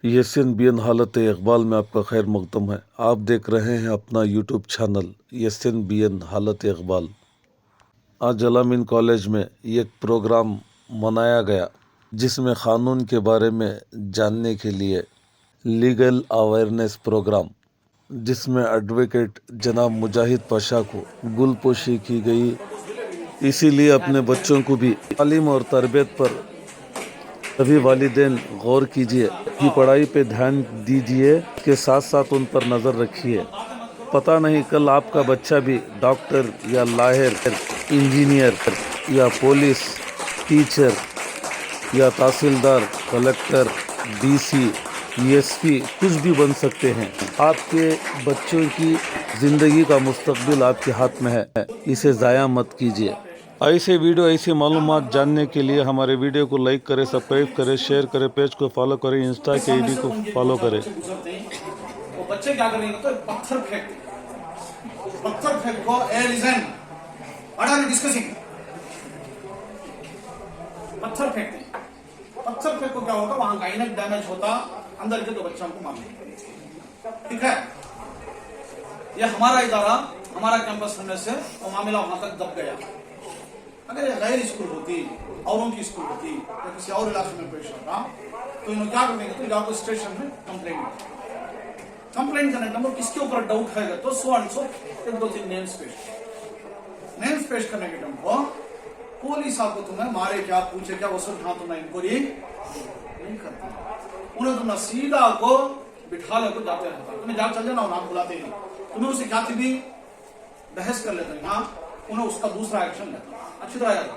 YSNBN हालत इकबाल में आपका खैर मकदम है। आप देख रहे हैं अपना यूट्यूब चैनल YSNBN हालत इकबाल। आज अलामीन कॉलेज में एक प्रोग्राम मनाया गया जिसमें क़ानून के बारे में जानने के लिए लीगल अवेयरनेस प्रोग्राम, जिसमें एडवोकेट जनाब मुजाहिद पाशा को गुलपोशी की गई। इसीलिए अपने बच्चों को भी तालीम और तरबियत पर सभी वालिदैन गौर कीजिए कि पढ़ाई पे ध्यान दीजिए के साथ साथ उन पर नज़र रखिए। पता नहीं कल आपका बच्चा भी डॉक्टर या लायर, इंजीनियर या पुलिस, टीचर या तहसीलदार, कलेक्टर, डीसी, एसपी कुछ भी बन सकते हैं। आपके बच्चों की ज़िंदगी का मुस्तकबिल आपके हाथ में है, इसे ज़ाया मत कीजिए। ऐसे वीडियो, ऐसी मालूमात जानने के लिए हमारे वीडियो को लाइक करें, सब्सक्राइब करें, शेयर करें, पेज को फॉलो करें, इंस्टा के आईडी को फॉलो करें। वो बच्चे क्या करेंगे तो पत्थर फेंको डिस्कसिंग पत्थर फेंको क्या होगा, वहां गाइनक डैमेज होता, अंदर के दो बच्चों को मारने। ठीक है, ये हमारा इदारा, हमारा कैंपस होने से वो मामला वहां तक दब गया। अगर ये गैर स्कूल होती, औरों की स्कूल होती या किसी और इलाके में पेश होता तो इन्होंने क्या करेंगे तो जाकर स्टेशन में कंप्लेंट करने नंबर किसके ऊपर डाउट है तो सो एंड सो एक दो तीन नेम्स पेश करने के टाइम को पुलिस आपको तुम्हें मारे क्या, पूछे क्या, वो सब हाँ तुम्हें इंक्वायरी नहीं करती। उन्हें तुमने सीधा को बिठा ले को जाते रहता, तुम्हें जा चल जाना नाम बुलाते नहीं, तुम्हें उसे क्या थी भी बहस कर लेते हैं, उन्हें उसका दूसरा एक्शन लेता अच्छी तरह याद।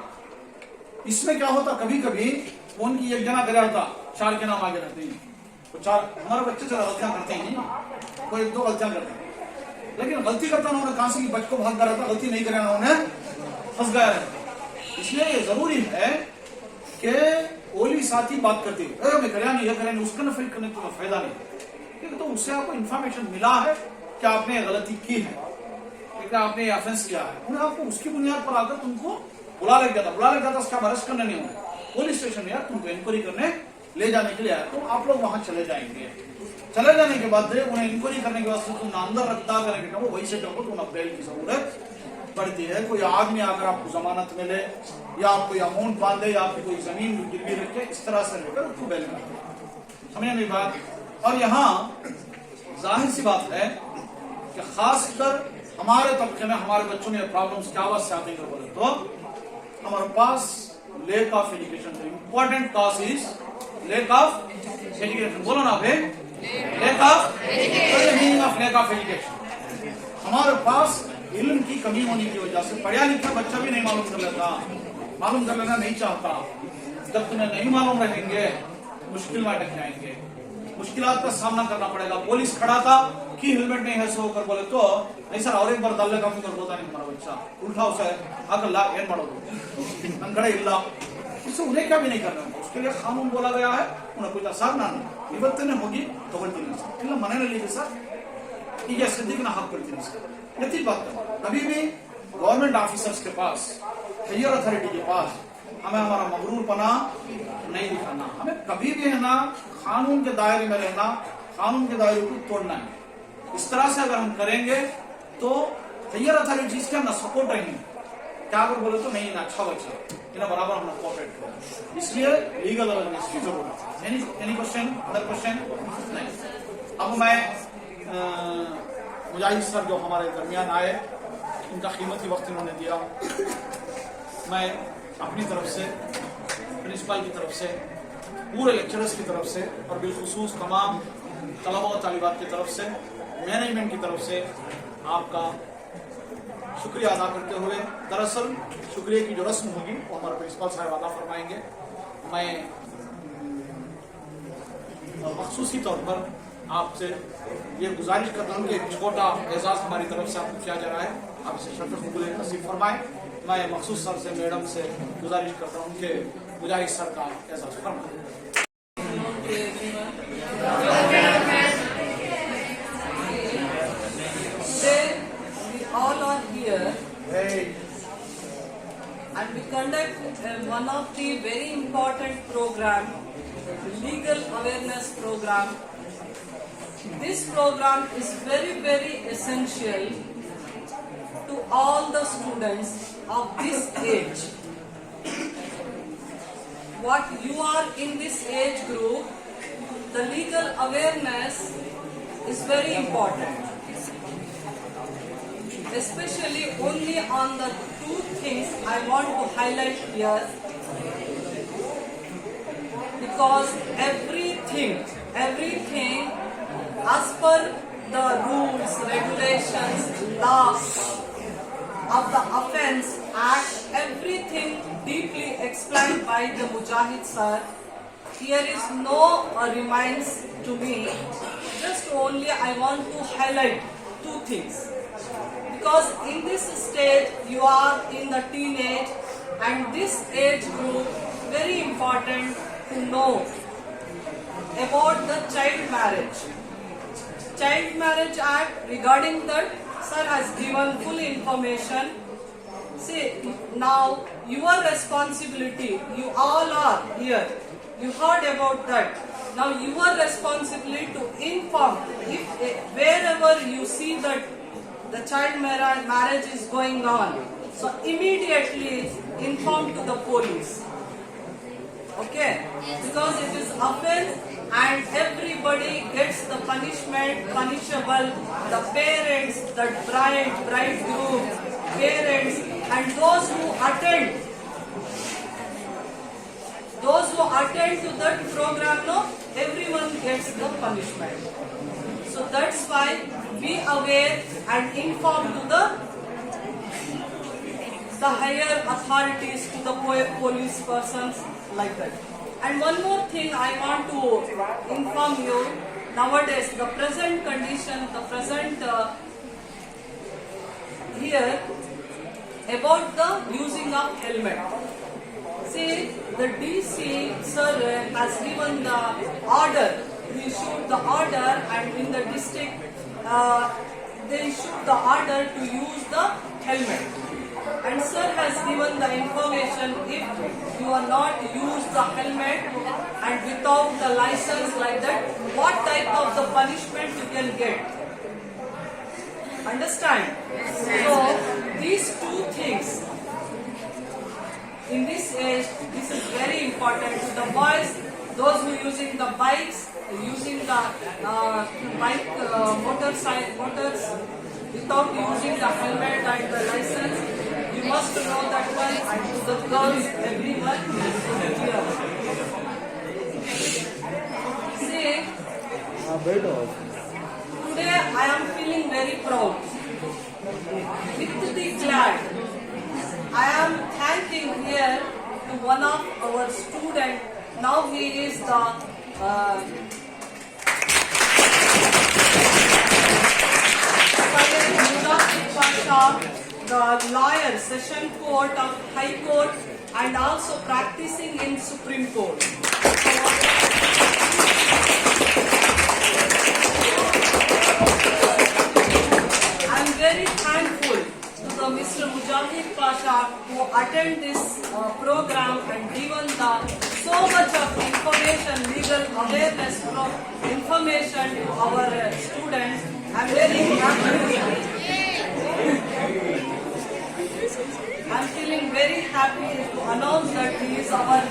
इसमें क्या होता, कभी कभी फोन की एक जना कर होता, चार के नाम आगे रहते हैं, तो चार हमारे बच्चे से गलतियां करते हैं, कोई एक दो गलतियां करते हैं, लेकिन गलती करता ना उन्हें कहां से बच को भाग रहता, गलती नहीं करे ना उन्हें फंस गया रहता। इसलिए ये जरूरी है कि ओली साथी बात करती है, मैं करिया नहीं, करें उसका ना फिल करने का फायदा नहीं, क्योंकि तो उससे आपको इन्फॉर्मेशन मिला है कि आपने गलती की है, आपने ऑफेंस किया है, उन्हें आपको उसकी बुनियाद पर आकर तुमको बुला ले जाता उसका अरेस्ट करने नहीं होगा, पुलिस स्टेशन यार तुमको इंक्वायरी करने ले जाने के लिए आया, तो आप लोग वहां चले जाएंगे। चले जाने के बाद उन्हें इंक्वायरी करने के बाद तुम अंदर रखता करेंगे वो वही से जाओगे, तुम्हें बेल की जरूरत पड़ती है। कोई आदमी अगर आपको जमानत मिले या आप कोई अमाउंट बांधे या आपकी कोई जमीन गिरवी रखे, इस तरह से लेकर उसको बेल करते, समझे मेरी बात। और यहाँ जाहिर सी बात है कि खासकर हमारे तबके में हमारे बच्चों में प्रॉब्लम्स क्या वजह से आते हैं बोले तो हमारे पास lack of education, important cause is lack of education. बोलो ना भाई, लेक ऑफ एजुकेशन। हमारे पास इल्म की कमी होने की वजह से पढ़ा लिखा बच्चा भी नहीं मालूम कर लेना नहीं चाहता। जब तुम्हें नहीं मालूम रहेंगे मुश्किल में अटक जाएंगे, मुश्किलात का सामना करना पड़ेगा। पुलिस खड़ा था कि हेलमेट नहीं है सो कर बोले तो नहीं सर और एक बार दाले काम कर बोता नहीं हमारा बच्चा उल्टा उसे आकर ला ಏನ್ ಮಾಡೋದು ನಂಗಡೆ ಇಲ್ಲ, इससे उन्हें क्या भी नहीं करना है, उसके लिए कानून बोला गया है। उन्हें कोई सर ನಾನು ಇವತ್ತನೇ ಹೋಗಿ ತಗೊಳ್ತೀನಿ ಸರ್, ಇಲ್ಲ ಮನೆಯಲ್ಲಿ ಇದೆ ಸರ್, ಈಗ ಸದ್ಯಕ್ಕೆ ನಾನು ಹಾಕ್ಕೊಳ್ತೀನಿ सर। यही बात है, कभी भी गवर्नमेंट ऑफिसर्स के पास, हायर अथॉरिटी के पास हमें हमारा मगरूरपना नहीं दिखाना, हमें कभी भी है ना कानून के दायरे में रहना, कानून के दायरे को तोड़ना है। इस तरह से अगर हम करेंगे तो हायर अथॉरिटीज के हम सपोर्ट रहेंगे, क्या अगर बोले तो नहीं ना अच्छा बच्चा इन्हें बराबर हम कोऑपरेट करें, इसलिए लीगल अवेयरनेस की जरूरत है। एनी क्वेश्चन, अदर क्वेश्चन नहीं। अब मैं मुजाहिद सर जो हमारे दरमियान आए, उनका कीमती वक्त इन्होंने दिया, मैं अपनी तरफ से, प्रिंसिपल की तरफ से, पूरे लेक्चरर्स की तरफ से और बिलखुसूस तमाम तलबा और तालिबात की तरफ से, मैनेजमेंट की तरफ से आपका शुक्रिया अदा करते हुए, दरअसल शुक्रिया की जो रस्म होगी वो हमारे प्रिंसिपल साहब अदा फरमाएंगे। मैं मखसूसी तौर पर आपसे ये गुजारिश करता हूँ कि एक छोटा एजाज हमारी तरफ से आपको किया जा रहा है, आप इसे शर्फ कबूल नसीब फरमाएं। मैं मखसूस सर से, मैडम से गुजारिश करता हूँ कि मुजाहिद सर का Ejaz फरमाएं। All are here and we conduct one of the very important program legal awareness program. This program is very, very essential to all the students of this age. What you are in this age group, the legal awareness is very important. Especially only on the two things I want to highlight here, because everything as per the rules, regulations, laws of the offense act, everything deeply explained by the Mujahid sir. Here is no reminds to me, just only I want to highlight two things. Because in this stage you are in the teenage, and this age group very important to know about the child marriage. Child Marriage Act, regarding that, sir has given full information. See, now your responsibility, you all are here, you heard about that. Now your responsibility to inform, if wherever you see that the child marriage is going on, so immediately inform to the police. Okay? Because it is offense and everybody gets the punishment, punishable, the parents, the bridegroom, parents, and those who attend to that program, no, everyone gets the punishment. So that's why be aware and inform to the higher authorities, to the police persons, like that. And one more thing I want to inform you, nowadays the present condition, the present here about the using of helmet. See, the DC sir has given the order, he issued the order, and in the district they issued the order to use the helmet. And sir has given the information, if you are not use the helmet and without the license like that, what type of the punishment you can get. Understand? So these two things in this age, this is very important to the boys, those who using the bikes, using the motors without using the helmet and the license. You must know that one, and to the girls, everyone is here. See, today I am feeling very proud, with the glad. I am thanking here to one of our students. Now he is the the lawyer, Session Court of High Court, and also practicing in Supreme Court. I am very thankful to the Mr. Mujahid Pasha who attend this program and given the so much of information, legal awareness information to our students. I am very happy. I'm feeling very happy to announce that he is our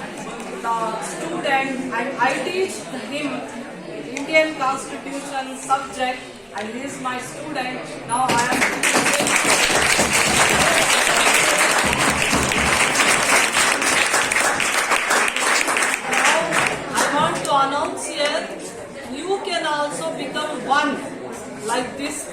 student, and I teach him Indian Constitution subject, and he is my student. Now I am now I want to announce here, you can also become one like this.